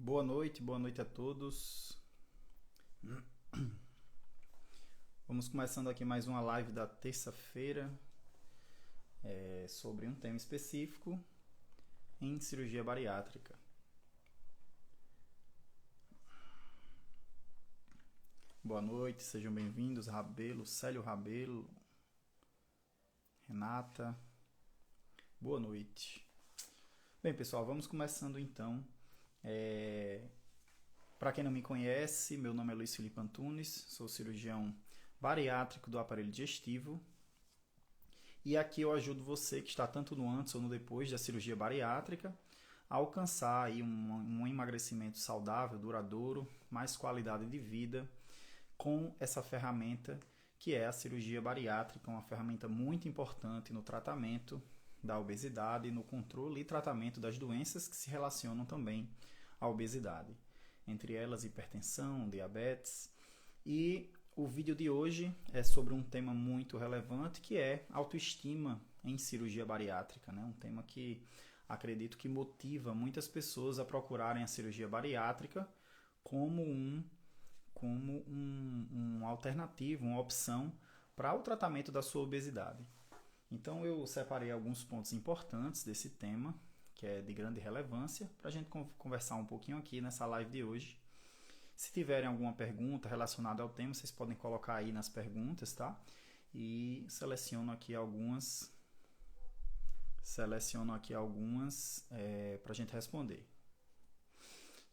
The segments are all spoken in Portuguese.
Boa noite a todos. Vamos começando aqui mais uma live da terça-feira sobre um tema específico em cirurgia bariátrica. Boa noite, sejam bem-vindos, Rabelo, Célio Rabelo, Renata. Boa noite. Bem, pessoal, vamos começando então. Para quem não me conhece, meu nome é Luiz Felipe Antunes, sou cirurgião bariátrico do aparelho digestivo e aqui eu ajudo você que está tanto no antes ou no depois da cirurgia bariátrica a alcançar aí um emagrecimento saudável, duradouro, mais qualidade de vida com essa ferramenta que é a cirurgia bariátrica, uma ferramenta muito importante no tratamento da obesidade, no controle e tratamento das doenças que se relacionam também à obesidade, entre elas hipertensão, diabetes. E o vídeo de hoje é sobre um tema muito relevante que é autoestima em cirurgia bariátrica, né? Um tema que acredito que motiva muitas pessoas a procurarem a cirurgia bariátrica como uma alternativa, uma opção para o tratamento da sua obesidade. Então eu separei alguns pontos importantes desse tema, que é de grande relevância, para a gente conversar um pouquinho aqui nessa live de hoje. Se tiverem alguma pergunta relacionada ao tema, vocês podem colocar aí nas perguntas, tá? E seleciono aqui algumas para a gente responder.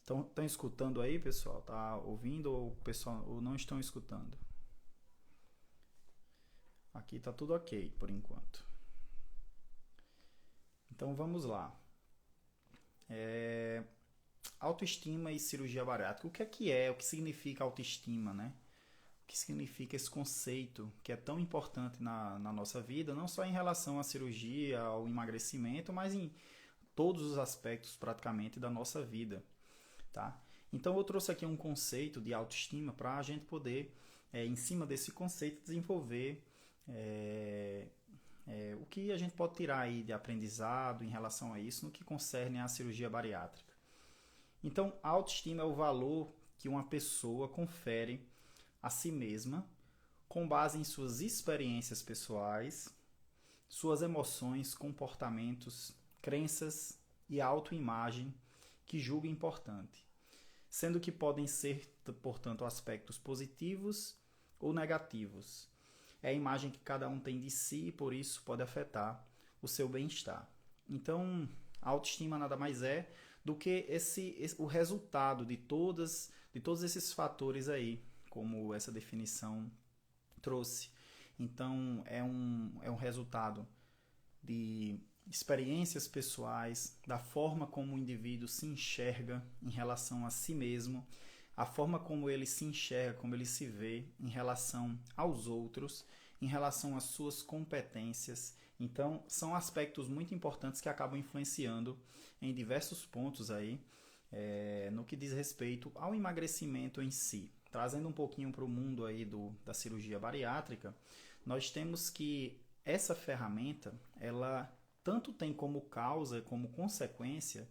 Então, estão escutando aí, pessoal? Tá ouvindo ou não estão escutando? Aqui tá tudo ok por enquanto. Então vamos lá. Autoestima e cirurgia bariátrica. O que é? O que significa autoestima, né? O que significa esse conceito que é tão importante na nossa vida, não só em relação à cirurgia, ao emagrecimento, mas em todos os aspectos praticamente da nossa vida, tá? Então eu trouxe aqui um conceito de autoestima para a gente poder, em cima desse conceito, desenvolver o que a gente pode tirar aí de aprendizado em relação a isso no que concerne à cirurgia bariátrica. Então, a autoestima é o valor que uma pessoa confere a si mesma com base em suas experiências pessoais, suas emoções, comportamentos, crenças e autoimagem que julga importante, sendo que podem ser, portanto, aspectos positivos ou negativos. É a imagem que cada um tem de si e por isso pode afetar o seu bem-estar. Então, a autoestima nada mais é do que o resultado de todos esses fatores aí, como essa definição trouxe. Então, é um resultado de experiências pessoais, da forma como o indivíduo se enxerga em relação a si mesmo, a forma como ele se enxerga, como ele se vê em relação aos outros, em relação às suas competências. Então, são aspectos muito importantes que acabam influenciando em diversos pontos aí, no que diz respeito ao emagrecimento em si. Trazendo um pouquinho para o mundo aí da cirurgia bariátrica, nós temos que essa ferramenta, ela tanto tem como causa, como consequência,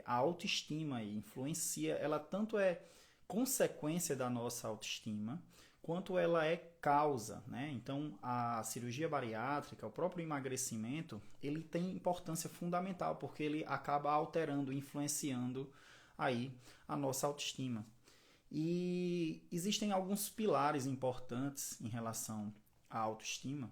a autoestima e influencia, ela tanto é consequência da nossa autoestima, quanto ela é causa, né? Então, a cirurgia bariátrica, o próprio emagrecimento, ele tem importância fundamental, porque ele acaba alterando, influenciando aí a nossa autoestima. E existem alguns pilares importantes em relação à autoestima,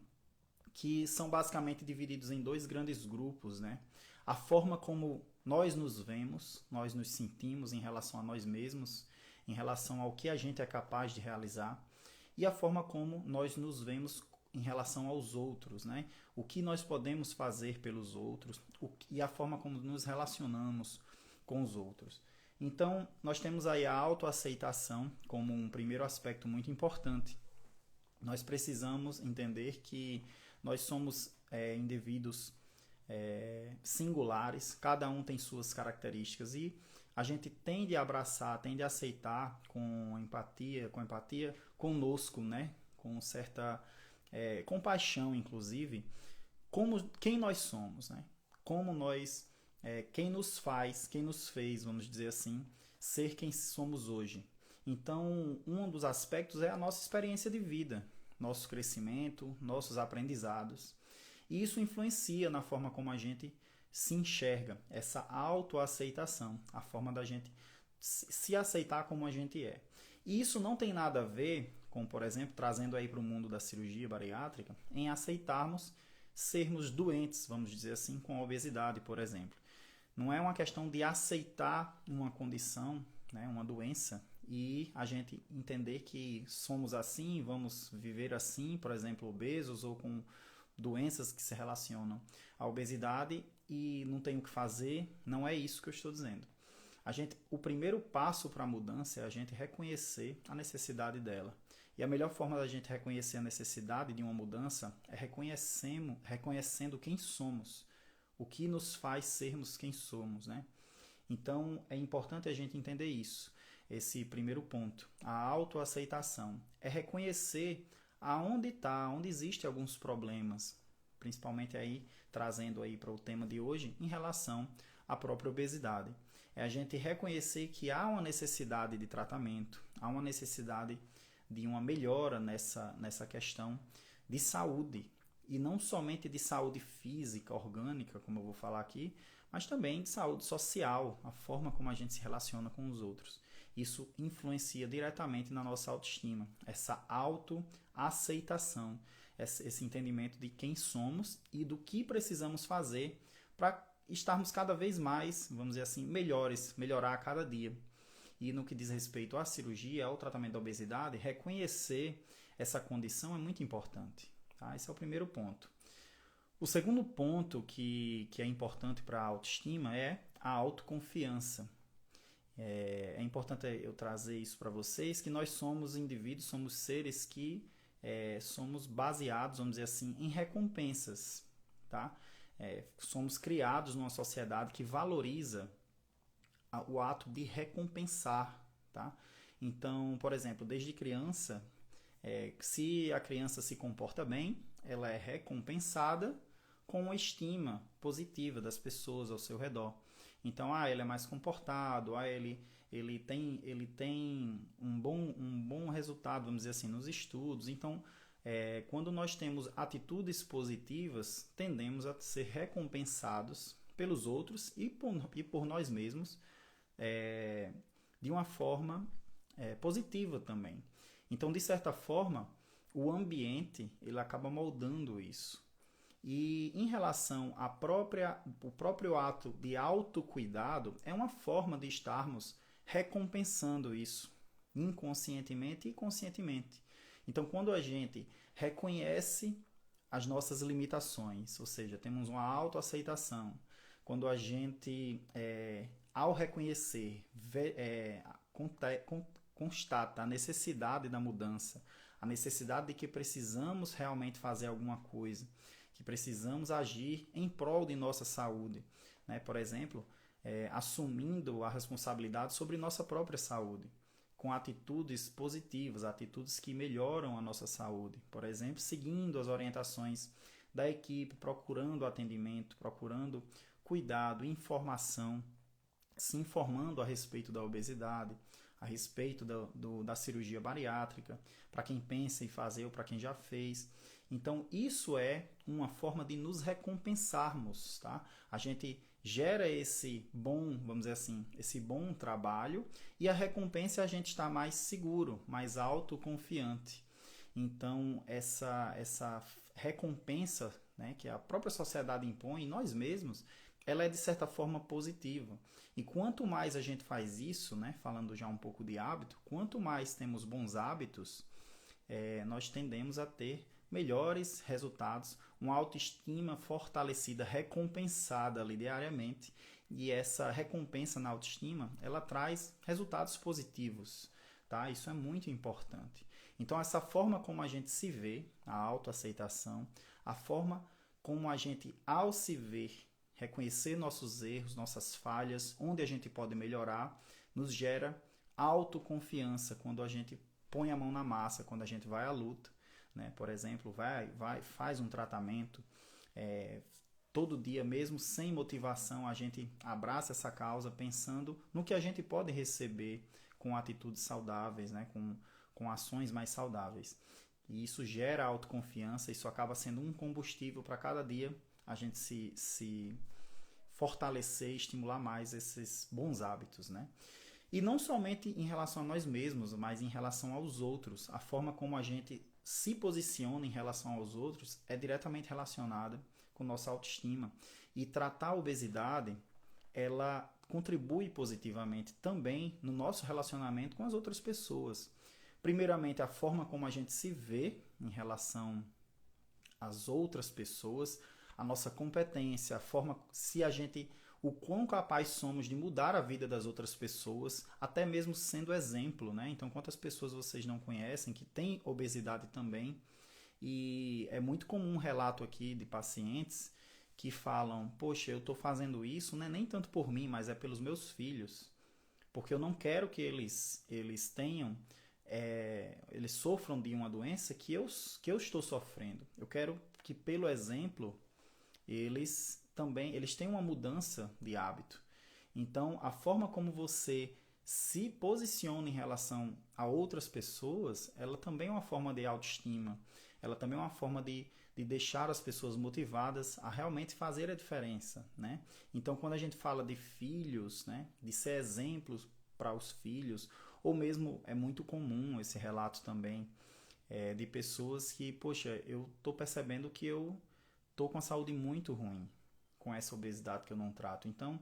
que são basicamente divididos em dois grandes grupos, né? A forma como nós nos vemos, nós nos sentimos em relação a nós mesmos, em relação ao que a gente é capaz de realizar, e a forma como nós nos vemos em relação aos outros, né? O que nós podemos fazer pelos outros e a forma como nos relacionamos com os outros. Então, nós temos aí a autoaceitação como um primeiro aspecto muito importante. Nós precisamos entender que nós somos indivíduos singulares, cada um tem suas características e a gente tende a abraçar, tende a aceitar com empatia conosco, né? Com certa compaixão, inclusive, quem nós somos, né? Como nós quem nos fez, vamos dizer assim, ser quem somos hoje. Então, um dos aspectos é a nossa experiência de vida, nosso crescimento, nossos aprendizados. E isso influencia na forma como a gente se enxerga, essa autoaceitação, a forma da gente se aceitar como a gente é. E isso não tem nada a ver com, por exemplo, trazendo aí para o mundo da cirurgia bariátrica, em aceitarmos sermos doentes, vamos dizer assim, com a obesidade, por exemplo. Não é uma questão de aceitar uma condição, né, uma doença, e a gente entender que somos assim, vamos viver assim, por exemplo, obesos ou com doenças que se relacionam à obesidade e não tem o que fazer. Não é isso que eu estou dizendo. O primeiro passo para a mudança é a gente reconhecer a necessidade dela. E a melhor forma da gente reconhecer a necessidade de uma mudança é reconhecendo quem somos, o que nos faz sermos quem somos, né? Então, é importante a gente entender isso. Esse primeiro ponto, a autoaceitação, é reconhecer onde existem alguns problemas, principalmente aí trazendo aí para o tema de hoje em relação à própria obesidade. É a gente reconhecer que há uma necessidade de tratamento, há uma necessidade de uma melhora nessa questão de saúde, e não somente de saúde física, orgânica, como eu vou falar aqui, mas também de saúde social, a forma como a gente se relaciona com os outros. Isso influencia diretamente na nossa autoestima, essa autoaceitação, esse entendimento de quem somos e do que precisamos fazer para estarmos cada vez mais, vamos dizer assim, melhorar a cada dia. E no que diz respeito à cirurgia, ao tratamento da obesidade, reconhecer essa condição é muito importante. Tá? Esse é o primeiro ponto. O segundo ponto que é importante para a autoestima é a autoconfiança. É importante eu trazer isso para vocês, que nós somos indivíduos, somos seres que somos baseados, vamos dizer assim, em recompensas. Tá? Somos criados numa sociedade que valoriza o ato de recompensar. Tá? Então, por exemplo, desde criança, se a criança se comporta bem, ela é recompensada com a estima positiva das pessoas ao seu redor. Então, ele é mais comportado, ele tem um bom resultado, vamos dizer assim, nos estudos. Então, quando nós temos atitudes positivas, tendemos a ser recompensados pelos outros e por nós mesmos de uma forma positiva também. Então, de certa forma, o ambiente ele acaba moldando isso. E em relação ao próprio ato de autocuidado, é uma forma de estarmos recompensando isso, inconscientemente e conscientemente. Então, quando a gente reconhece as nossas limitações, ou seja, temos uma autoaceitação, quando a gente, ao reconhecer, constata a necessidade da mudança, a necessidade de que precisamos realmente fazer alguma coisa, que precisamos agir em prol de nossa saúde, né? Por exemplo, assumindo a responsabilidade sobre nossa própria saúde, com atitudes positivas, atitudes que melhoram a nossa saúde. Por exemplo, seguindo as orientações da equipe, procurando atendimento, procurando cuidado, informação, se informando a respeito da obesidade, a respeito da cirurgia bariátrica, para quem pensa em fazer ou para quem já fez. Então, isso é uma forma de nos recompensarmos, tá? A gente gera esse bom, vamos dizer assim, esse bom trabalho e a recompensa é a gente estar mais seguro, mais autoconfiante. Então, essa recompensa, né, que a própria sociedade impõe, nós mesmos, ela é de certa forma positiva. E quanto mais a gente faz isso, né, falando já um pouco de hábito, quanto mais temos bons hábitos, nós tendemos a ter melhores resultados, uma autoestima fortalecida, recompensada ali diariamente. E essa recompensa na autoestima, ela traz resultados positivos, tá? Isso é muito importante. Então, essa forma como a gente se vê, a autoaceitação, a forma como a gente, ao se ver, reconhecer nossos erros, nossas falhas, onde a gente pode melhorar, nos gera autoconfiança quando a gente põe a mão na massa, quando a gente vai à luta, né? Por exemplo, faz um tratamento, todo dia, mesmo sem motivação, a gente abraça essa causa pensando no que a gente pode receber com atitudes saudáveis, né? Com ações mais saudáveis. E isso gera autoconfiança, isso acaba sendo um combustível para cada dia a gente se fortalecer e estimular mais esses bons hábitos, né? E não somente em relação a nós mesmos, mas em relação aos outros. A forma como a gente se posiciona em relação aos outros é diretamente relacionada com nossa autoestima. E tratar a obesidade, ela contribui positivamente também no nosso relacionamento com as outras pessoas. Primeiramente, a forma como a gente se vê em relação às outras pessoas, a nossa competência, a forma se a gente, o quão capaz somos de mudar a vida das outras pessoas, até mesmo sendo exemplo, né? Então, quantas pessoas vocês não conhecem que têm obesidade também? E é muito comum um relato aqui de pacientes que falam: poxa, eu estou fazendo isso, não é nem tanto por mim, mas é pelos meus filhos, porque eu não quero que eles tenham eles sofram de uma doença que eu estou sofrendo. Eu quero que, pelo exemplo, eles tenham uma mudança de hábito. Então, a forma como você se posiciona em relação a outras pessoas, ela também é uma forma de autoestima. Ela também é uma forma de deixar as pessoas motivadas a realmente fazer a diferença, né? Então, quando a gente fala de filhos, né, de ser exemplos para os filhos, ou mesmo é muito comum esse relato também de pessoas que, poxa, eu estou percebendo que eu estou com a saúde muito ruim com essa obesidade que eu não trato. Então,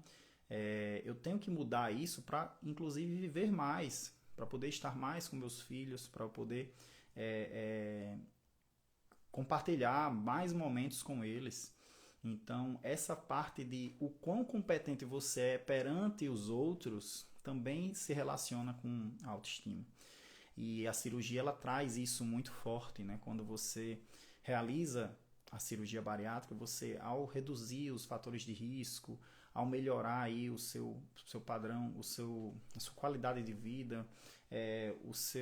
eu tenho que mudar isso para, inclusive, viver mais, para poder estar mais com meus filhos, para eu poder compartilhar mais momentos com eles. Então, essa parte de o quão competente você é perante os outros também se relaciona com a autoestima. E a cirurgia ela traz isso muito forte, né? Quando você realiza a cirurgia bariátrica, você, ao reduzir os fatores de risco, ao melhorar aí o seu padrão, a sua qualidade de vida,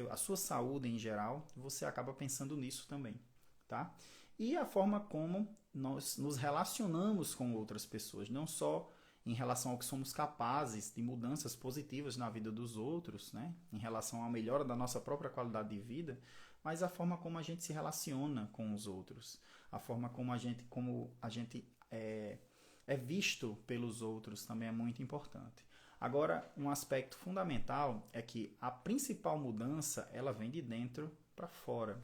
a sua saúde em geral, você acaba pensando nisso também, tá? E a forma como nós nos relacionamos com outras pessoas, não só em relação ao que somos capazes de mudanças positivas na vida dos outros, né? Em relação à melhora da nossa própria qualidade de vida, mas a forma como a gente se relaciona com os outros, a forma como a gente é visto pelos outros também é muito importante. Agora, um aspecto fundamental é que a principal mudança ela vem de dentro para fora.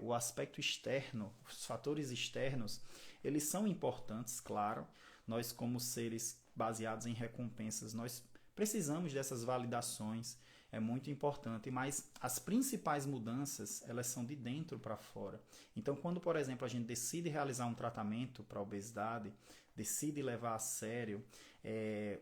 O aspecto externo, os fatores externos, eles são importantes, claro. Nós, como seres baseados em recompensas, nós precisamos dessas validações, é muito importante, mas as principais mudanças, elas são de dentro para fora. Então, quando, por exemplo, a gente decide realizar um tratamento para a obesidade, decide levar a sério,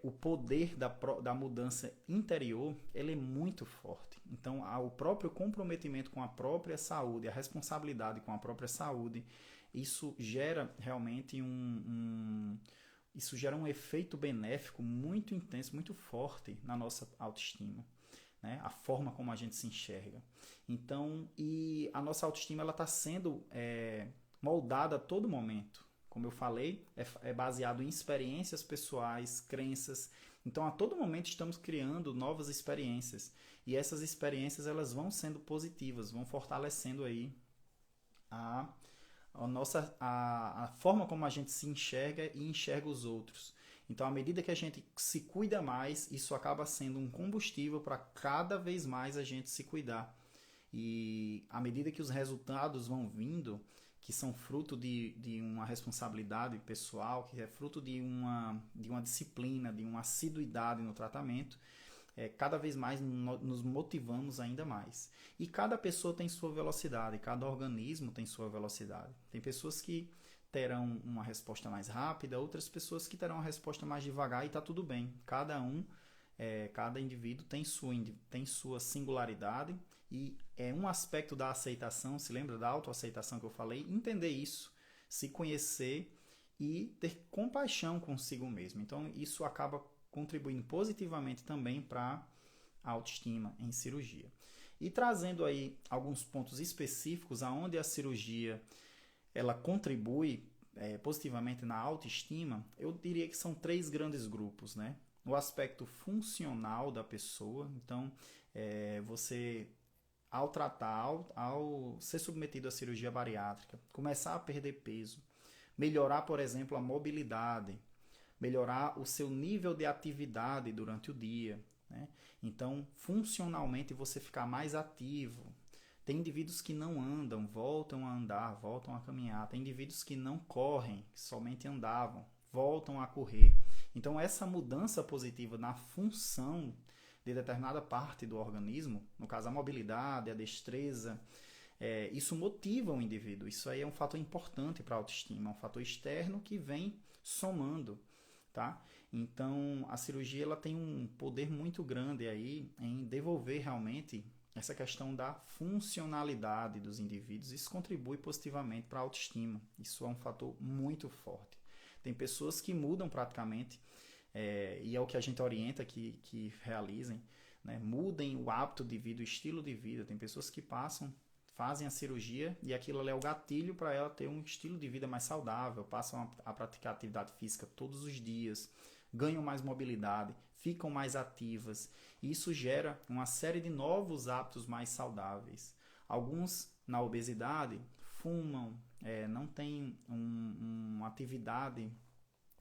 o poder da mudança interior, ele é muito forte. Então, o próprio comprometimento com a própria saúde, a responsabilidade com a própria saúde, isso gera realmente isso gera um efeito benéfico muito intenso, muito forte na nossa autoestima, né? A forma como a gente se enxerga. Então, e a nossa autoestima ela está sendo moldada a todo momento. Como eu falei, é baseado em experiências pessoais, crenças. Então, a todo momento estamos criando novas experiências. E essas experiências elas vão sendo positivas, vão fortalecendo aí a forma como a gente se enxerga e enxerga os outros. Então, à medida que a gente se cuida mais, isso acaba sendo um combustível para cada vez mais a gente se cuidar. E à medida que os resultados vão vindo, que são fruto de uma responsabilidade pessoal, que é fruto de uma disciplina, de uma assiduidade no tratamento, cada vez mais nos motivamos ainda mais. E cada pessoa tem sua velocidade, cada organismo tem sua velocidade. Tem pessoas que terão uma resposta mais rápida, outras pessoas que terão uma resposta mais devagar e está tudo bem. Cada indivíduo tem sua singularidade e é um aspecto da aceitação, se lembra da autoaceitação que eu falei? Entender isso, se conhecer e ter compaixão consigo mesmo. Então isso acaba contribuindo positivamente também para a autoestima em cirurgia. E trazendo aí alguns pontos específicos aonde a cirurgia ela contribui positivamente na autoestima, eu diria que são 3 grandes grupos, né? O aspecto funcional da pessoa, então você ao tratar, ao ser submetido à cirurgia bariátrica, começar a perder peso, melhorar, por exemplo, a mobilidade, melhorar o seu nível de atividade durante o dia, né? Então, funcionalmente, você ficar mais ativo. Tem indivíduos que não andam, voltam a andar, voltam a caminhar. Tem indivíduos que não correm, que somente andavam, voltam a correr. Então, essa mudança positiva na função de determinada parte do organismo, no caso a mobilidade, a destreza, isso motiva o indivíduo. Isso aí é um fator importante para a autoestima, é um fator externo que vem somando, tá? Então, a cirurgia ela tem um poder muito grande aí em devolver realmente essa questão da funcionalidade dos indivíduos. Isso contribui positivamente para a autoestima. Isso é um fator muito forte. Tem pessoas que mudam praticamente, e é o que a gente orienta que realizem, né? Mudem o hábito de vida, o estilo de vida. Tem pessoas que fazem a cirurgia e aquilo ali é o gatilho para ela ter um estilo de vida mais saudável, passam a praticar atividade física todos os dias, ganham mais mobilidade, ficam mais ativas. E isso gera uma série de novos hábitos mais saudáveis. Alguns, na obesidade, fumam, não têm uma atividade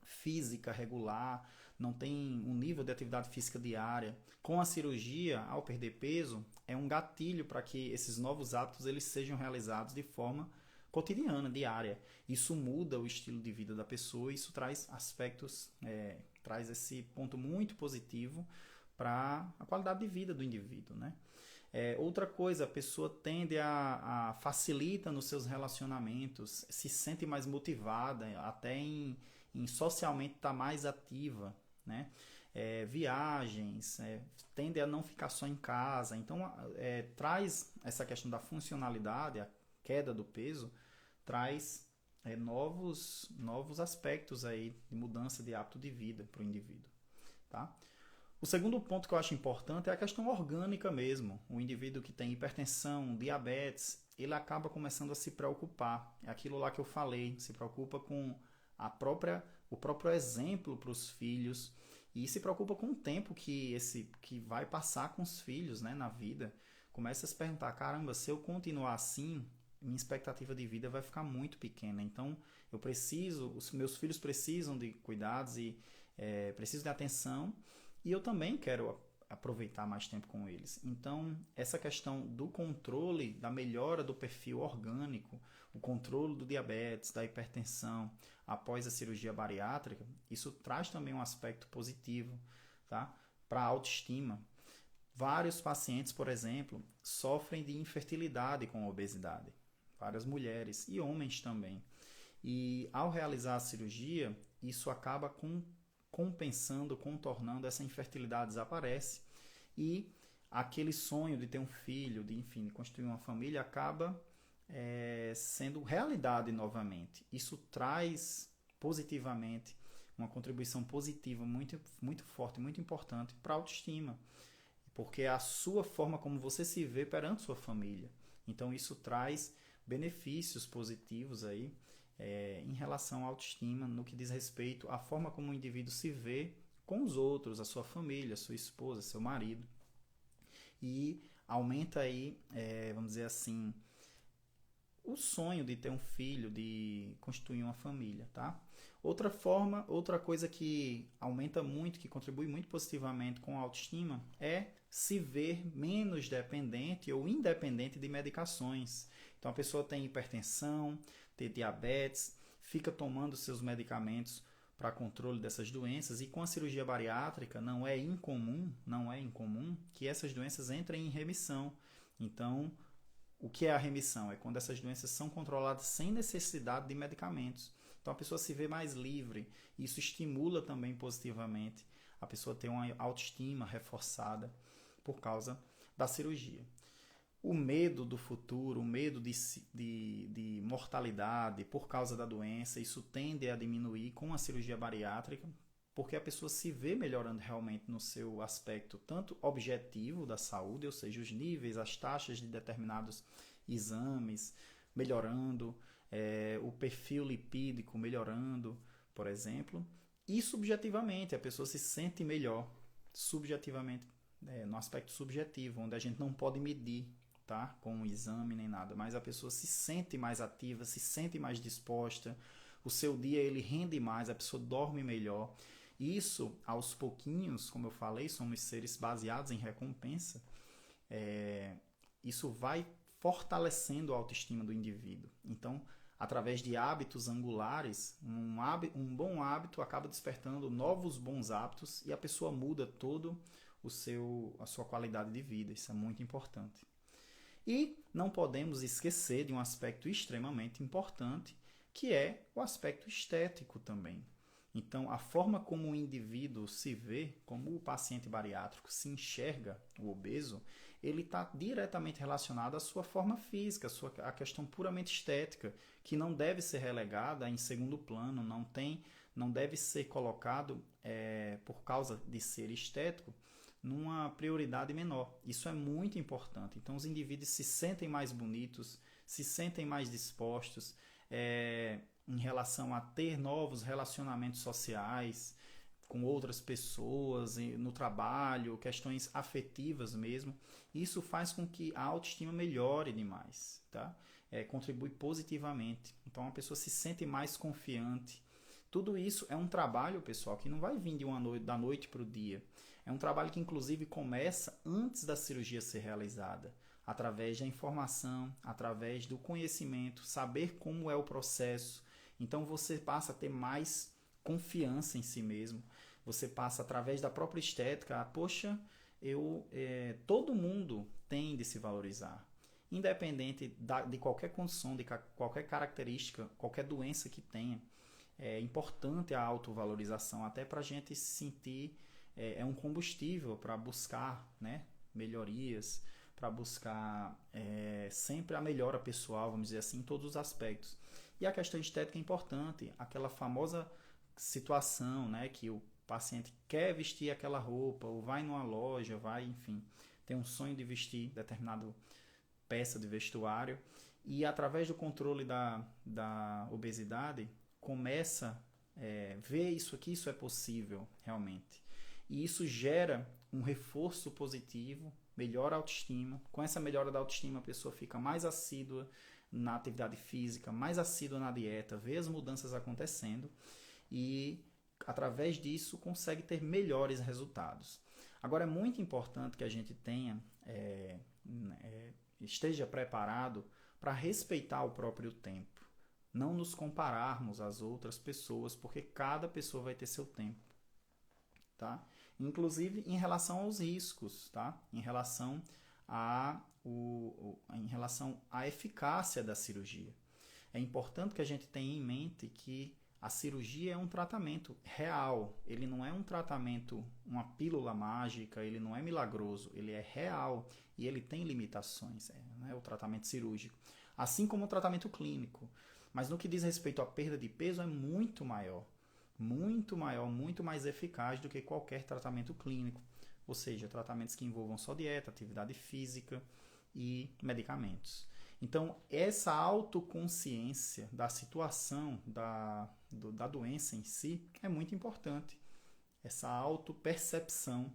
física regular, não tem um nível de atividade física diária. Com a cirurgia, ao perder peso, é um gatilho para que esses novos hábitos eles sejam realizados de forma cotidiana, diária. Isso muda o estilo de vida da pessoa, isso traz aspectos, traz esse ponto muito positivo para a qualidade de vida do indivíduo, né? Outra coisa, a pessoa tende a facilita nos seus relacionamentos, se sente mais motivada, até em socialmente estar mais ativa, né? Viagens, tende a não ficar só em casa. Então, traz essa questão da funcionalidade, a queda do peso, traz novos aspectos aí de mudança de hábito de vida para o indivíduo, tá? O segundo ponto que eu acho importante é a questão orgânica mesmo. O indivíduo que tem hipertensão, diabetes, ele acaba começando a se preocupar. É aquilo lá que eu falei, se preocupa com o próprio exemplo para os filhos e se preocupa com o tempo que vai passar com os filhos, né, na vida. Começa a se perguntar, caramba, se eu continuar assim, minha expectativa de vida vai ficar muito pequena. Então, os meus filhos precisam de cuidados e precisam de atenção. E eu também quero aproveitar mais tempo com eles. Então, essa questão do controle, da melhora do perfil orgânico, o controle do diabetes, da hipertensão, após a cirurgia bariátrica, isso traz também um aspecto positivo, tá? Para a autoestima. Vários pacientes, por exemplo, sofrem de infertilidade com a obesidade. Várias mulheres e homens também. E ao realizar a cirurgia, isso acaba compensando, contornando, essa infertilidade desaparece e aquele sonho de ter um filho, de constituir uma família, acaba sendo realidade novamente. Isso traz positivamente uma contribuição positiva muito, muito forte, muito importante para a autoestima, porque é a sua forma como você se vê perante sua família. Então isso traz benefícios positivos aí, em relação à autoestima, no que diz respeito à forma como o indivíduo se vê com os outros, a sua família, a sua esposa, seu marido. E aumenta aí, vamos dizer assim, o sonho de ter um filho, de constituir uma família, tá? Outra coisa que aumenta muito, que contribui muito positivamente com a autoestima, é se ver menos dependente ou independente de medicações. Então a pessoa tem hipertensão, tem diabetes, fica tomando seus medicamentos para controle dessas doenças, e com a cirurgia bariátrica não é incomum que essas doenças entrem em remissão. Então, o que é a remissão? É quando essas doenças são controladas sem necessidade de medicamentos. Então a pessoa se vê mais livre, isso estimula também positivamente a pessoa ter uma autoestima reforçada por causa da cirurgia. O medo do futuro, o medo de mortalidade por causa da doença, isso tende a diminuir com a cirurgia bariátrica, porque a pessoa se vê melhorando realmente no seu aspecto tanto objetivo da saúde, ou seja, os níveis, as taxas de determinados exames melhorando, o perfil lipídico melhorando, por exemplo, e subjetivamente a pessoa se sente melhor, subjetivamente, no aspecto subjetivo, onde a gente não pode medir, tá? Com um exame nem nada, mas a pessoa se sente mais ativa, se sente mais disposta, o seu dia ele rende mais, a pessoa dorme melhor. Isso, aos pouquinhos, como eu falei, somos seres baseados em recompensa, isso vai fortalecendo a autoestima do indivíduo. Então, através de hábitos angulares, um bom hábito acaba despertando novos bons hábitos e a pessoa muda todo a sua qualidade de vida. Isso é muito importante. E não podemos esquecer de um aspecto extremamente importante, que é o aspecto estético também. Então, a forma como o indivíduo se vê, como o paciente bariátrico se enxerga, o obeso, ele está diretamente relacionado à sua forma física, à questão puramente estética, que não deve ser relegada em segundo plano, não deve ser colocado, por causa de ser estético, numa prioridade menor. Isso é muito importante. Então, os indivíduos se sentem mais bonitos, se sentem mais dispostos, em relação a ter novos relacionamentos sociais com outras pessoas, no trabalho, questões afetivas mesmo. Isso faz com que a autoestima melhore demais, tá? Contribui positivamente. Então a pessoa se sente mais confiante. Tudo isso é um trabalho, pessoal, que não vai vir da noite para o dia. É um trabalho que inclusive começa antes da cirurgia ser realizada, através da informação, através do conhecimento, saber como é o processo. Então você passa a ter mais confiança em si mesmo. Você passa através da própria estética, poxa, todo mundo tem de se valorizar. Independente de qualquer condição, de qualquer característica, qualquer doença que tenha. É importante a autovalorização, até para a gente se sentir, um combustível para buscar, né, melhorias, para buscar sempre a melhora pessoal, vamos dizer assim, em todos os aspectos. E a questão estética é importante, aquela famosa situação, né, que o paciente quer vestir aquela roupa, ou vai numa loja, enfim, tem um sonho de vestir determinada peça de vestuário, e através do controle da obesidade, começa a ver isso é possível realmente. E isso gera um reforço positivo, melhora a autoestima. Com essa melhora da autoestima, a pessoa fica mais assídua na atividade física, mais assídua na dieta, vê as mudanças acontecendo e, através disso, consegue ter melhores resultados. Agora, é muito importante que a gente esteja preparado para respeitar o próprio tempo. Não nos compararmos às outras pessoas, porque cada pessoa vai ter seu tempo, tá? Inclusive em relação aos riscos, tá? Em relação à eficácia da cirurgia. É importante que a gente tenha em mente que a cirurgia é um tratamento real. Ele não é um tratamento, uma pílula mágica, ele não é milagroso, ele é real e ele tem limitações, né? O tratamento cirúrgico. Assim como o tratamento clínico. Mas no que diz respeito à perda de peso é muito maior, muito mais eficaz do que qualquer tratamento clínico, ou seja, tratamentos que envolvam só dieta, atividade física e medicamentos. Então, essa autoconsciência da situação da doença em si é muito importante. Essa autopercepção,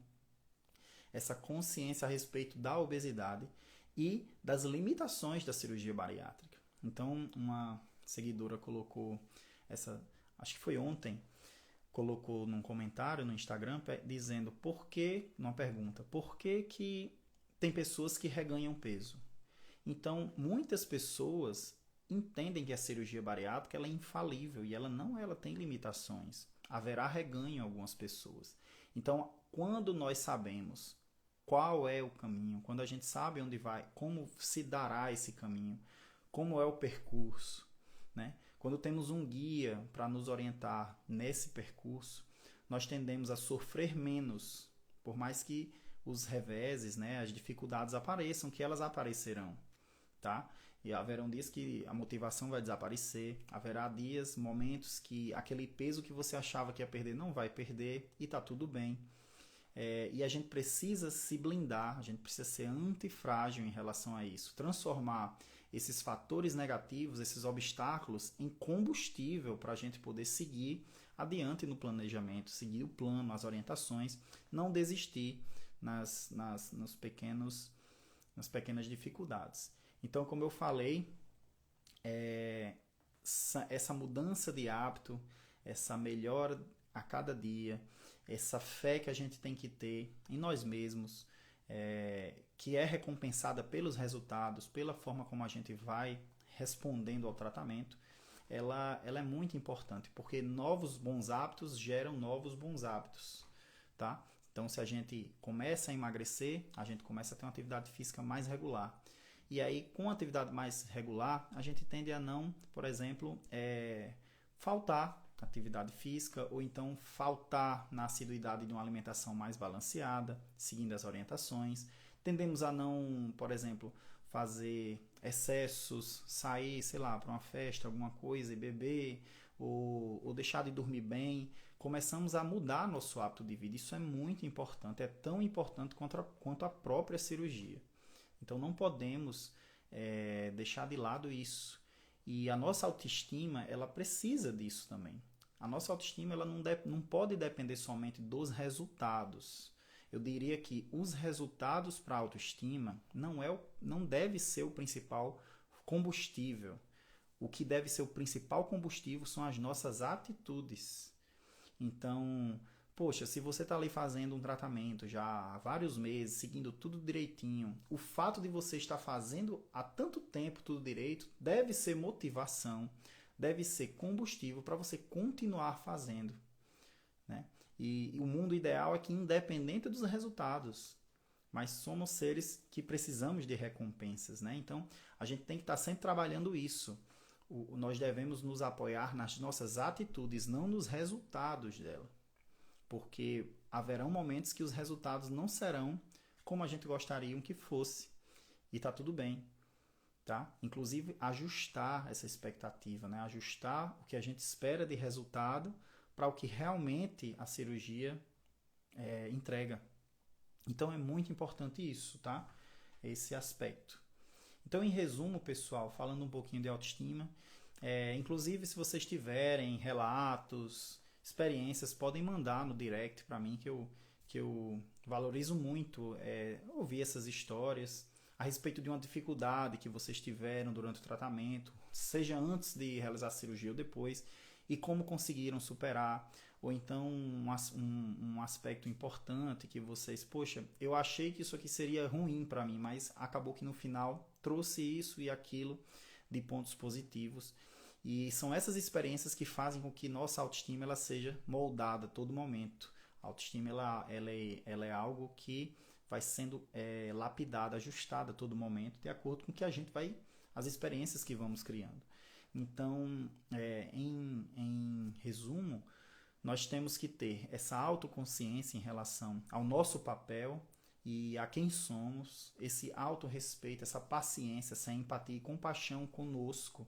essa consciência a respeito da obesidade e das limitações da cirurgia bariátrica. Então, uma seguidora colocou acho que foi ontem, colocou num comentário no Instagram dizendo numa pergunta, por que tem pessoas que reganham peso? Então, muitas pessoas entendem que a cirurgia bariátrica ela é infalível e ela tem limitações. Haverá reganho em algumas pessoas. Então, quando nós sabemos qual é o caminho, quando a gente sabe onde vai, como se dará esse caminho, como é o percurso, né? Quando temos um guia para nos orientar nesse percurso, nós tendemos a sofrer menos, por mais que os reveses, né, as dificuldades apareçam, que elas aparecerão, tá? E haverão dias que a motivação vai desaparecer, haverá dias, momentos que aquele peso que você achava que ia perder não vai perder e tá tudo bem. E a gente precisa se blindar, a gente precisa ser antifrágil em relação a isso, transformar esses fatores negativos, esses obstáculos em combustível para a gente poder seguir adiante no planejamento, seguir o plano, as orientações, não desistir nas pequenas dificuldades. Então, como eu falei, essa mudança de hábito, essa melhora a cada dia, essa fé que a gente tem que ter em nós mesmos, que é recompensada pelos resultados, pela forma como a gente vai respondendo ao tratamento, ela é muito importante, porque novos bons hábitos geram novos bons hábitos, tá? Então, se a gente começa a emagrecer, a gente começa a ter uma atividade física mais regular. E aí, com a atividade mais regular, a gente tende a não, por exemplo, faltar atividade física ou então faltar na assiduidade de uma alimentação mais balanceada, seguindo as orientações. Tendemos a não, por exemplo, fazer excessos, sair, sei lá, para uma festa, alguma coisa e beber, ou deixar de dormir bem. Começamos a mudar nosso hábito de vida. Isso é muito importante, é tão importante quanto a própria cirurgia. Então não podemos deixar de lado isso. E a nossa autoestima, ela precisa disso também. A nossa autoestima ela não pode depender somente dos resultados. Eu diria que os resultados para a autoestima não deve ser o principal combustível. O que deve ser o principal combustível são as nossas atitudes. Então, poxa, se você está ali fazendo um tratamento já há vários meses, seguindo tudo direitinho, o fato de você estar fazendo há tanto tempo tudo direito deve ser motivação, deve ser combustível para você continuar fazendo, né? E o mundo ideal é que independente dos resultados, mas somos seres que precisamos de recompensas, né? Então, a gente tem que estar sempre trabalhando isso. Nós devemos nos apoiar nas nossas atitudes, não nos resultados dela. Porque haverão momentos que os resultados não serão como a gente gostaria que fosse. E está tudo bem. Tá? Inclusive, ajustar essa expectativa, né? Ajustar o que a gente espera de resultado para o que realmente a cirurgia entrega. Então, é muito importante isso, tá? Esse aspecto. Então, em resumo, pessoal, falando um pouquinho de autoestima, inclusive se vocês tiverem relatos, experiências, podem mandar no direct para mim, que eu valorizo muito ouvir essas histórias a respeito de uma dificuldade que vocês tiveram durante o tratamento, seja antes de realizar a cirurgia ou depois, e como conseguiram superar, ou então um aspecto importante que vocês, poxa, eu achei que isso aqui seria ruim para mim, mas acabou que no final trouxe isso e aquilo de pontos positivos. E são essas experiências que fazem com que nossa autoestima ela seja moldada a todo momento. A autoestima ela é algo que vai sendo lapidada, ajustada a todo momento, de acordo com o que a gente vai, as experiências que vamos criando. Então, em resumo, nós temos que ter essa autoconsciência em relação ao nosso papel e a quem somos, esse autorrespeito, essa paciência, essa empatia e compaixão conosco,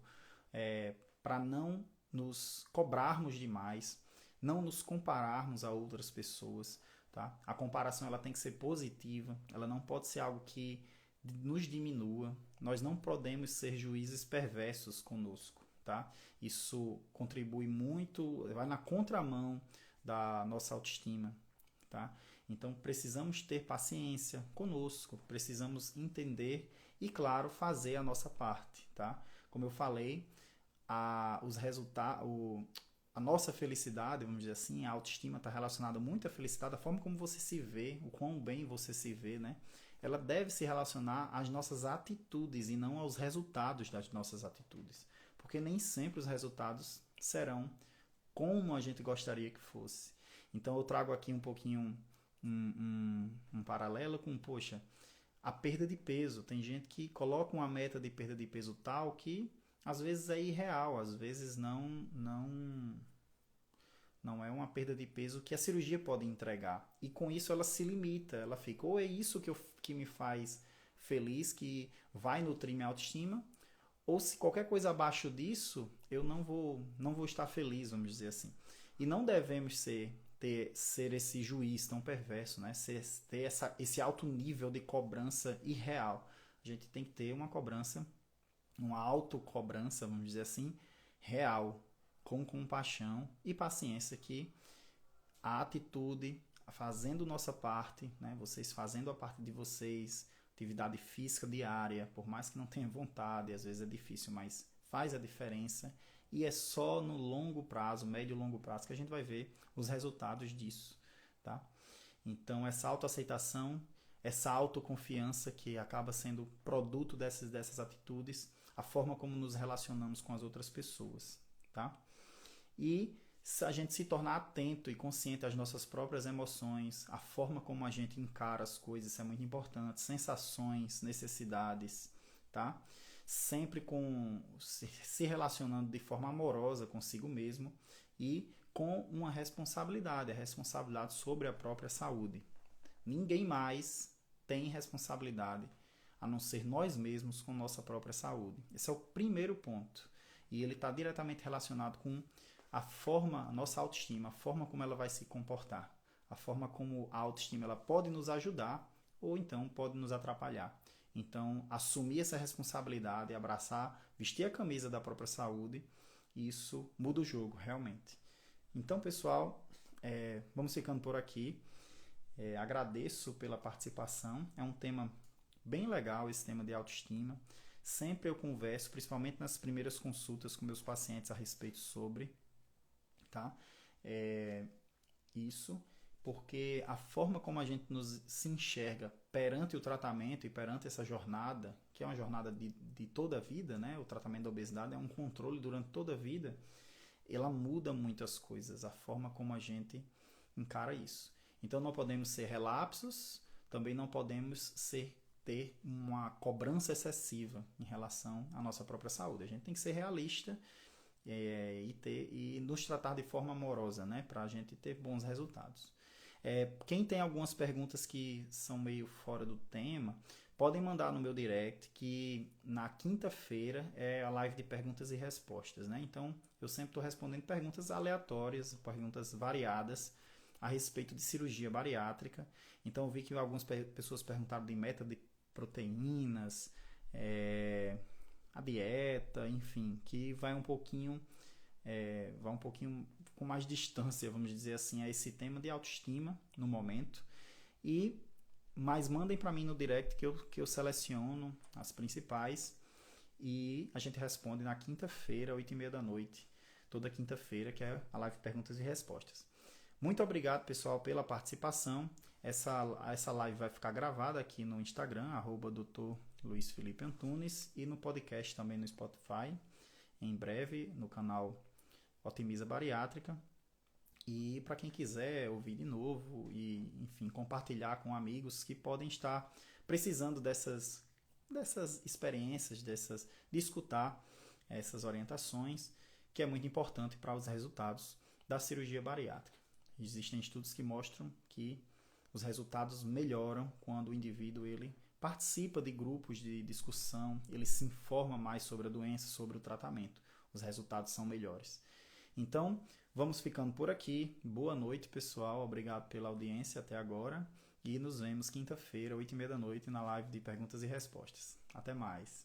para não nos cobrarmos demais, não nos compararmos a outras pessoas. Tá? A comparação ela tem que ser positiva, ela não pode ser algo que nos diminua. Nós não podemos ser juízes perversos conosco. Tá? Isso contribui muito, vai na contramão da nossa autoestima. Tá? Então precisamos ter paciência conosco, precisamos entender e, claro, fazer a nossa parte. Tá? Como eu falei, os resultados, a nossa felicidade, vamos dizer assim, a autoestima está relacionada muito à felicidade, a forma como você se vê, o quão bem você se vê, né? Ela deve se relacionar às nossas atitudes e não aos resultados das nossas atitudes. Porque nem sempre os resultados serão como a gente gostaria que fosse. Então eu trago aqui um pouquinho um paralelo com, poxa, a perda de peso. Tem gente que coloca uma meta de perda de peso tal que às vezes é irreal, às vezes não é uma perda de peso que a cirurgia pode entregar. E com isso ela se limita, ela fica, ou é isso que me faz feliz, que vai nutrir minha autoestima, ou se qualquer coisa abaixo disso, eu não vou estar feliz, vamos dizer assim. E não devemos ser esse juiz tão perverso, né? Ter esse alto nível de cobrança irreal. A gente tem que ter uma cobrança uma autocobrança, vamos dizer assim, real, com compaixão e paciência, que a atitude, fazendo nossa parte, né, vocês fazendo a parte de vocês, atividade física diária, por mais que não tenha vontade, às vezes é difícil, mas faz a diferença, e é só no longo prazo, médio e longo prazo, que a gente vai ver os resultados disso, tá? Então, essa autoaceitação, essa autoconfiança que acaba sendo produto dessas atitudes, a forma como nos relacionamos com as outras pessoas, tá? E se a gente se tornar atento e consciente às nossas próprias emoções, a forma como a gente encara as coisas, isso é muito importante, sensações, necessidades, tá? Sempre se relacionando de forma amorosa consigo mesmo e com uma responsabilidade, a responsabilidade sobre a própria saúde. Ninguém mais tem responsabilidade a não ser nós mesmos com nossa própria saúde. Esse é o primeiro ponto. E ele está diretamente relacionado com a nossa autoestima, a forma como ela vai se comportar, a forma como a autoestima ela pode nos ajudar ou então pode nos atrapalhar. Então, assumir essa responsabilidade, abraçar, vestir a camisa da própria saúde, isso muda o jogo, realmente. Então, pessoal, vamos ficando por aqui. Agradeço pela participação. É um tema bem legal, esse tema de autoestima. Sempre eu converso, principalmente nas primeiras consultas com meus pacientes a respeito sobre, tá? Isso, porque a forma como a gente se enxerga perante o tratamento e perante essa jornada, que é uma jornada de toda a vida, né? O tratamento da obesidade é um controle durante toda a vida, ela muda muitas coisas, a forma como a gente encara isso. Então não podemos ser relapsos, também não podemos ter uma cobrança excessiva em relação à nossa própria saúde. A gente tem que ser realista e nos tratar de forma amorosa, né, para a gente ter bons resultados. Quem tem algumas perguntas que são meio fora do tema, podem mandar no meu direct, que na quinta-feira é a live de perguntas e respostas, né? Então eu sempre estou respondendo perguntas aleatórias, perguntas variadas a respeito de cirurgia bariátrica. Então eu vi que algumas pessoas perguntaram de meta de proteínas, a dieta, enfim, que vai um pouquinho com mais distância, vamos dizer assim, a esse tema de autoestima no momento. Mas mandem para mim no direct que eu seleciono as principais e a gente responde na quinta-feira, 8h30 da noite, toda quinta-feira, que é a live Perguntas e Respostas. Muito obrigado, pessoal, pela participação. Essa live vai ficar gravada aqui no Instagram, @Dr. Luiz Felipe Antunes, e no podcast também no Spotify, em breve no canal Otimiza Bariátrica. E para quem quiser ouvir de novo e, enfim, compartilhar com amigos que podem estar precisando dessas experiências, de escutar essas orientações, que é muito importante para os resultados da cirurgia bariátrica. Existem estudos que mostram que os resultados melhoram quando o indivíduo ele participa de grupos de discussão, ele se informa mais sobre a doença, sobre o tratamento. Os resultados são melhores. Então, vamos ficando por aqui. Boa noite, pessoal. Obrigado pela audiência até agora. E nos vemos quinta-feira, 8h30 da noite, na live de Perguntas e Respostas. Até mais.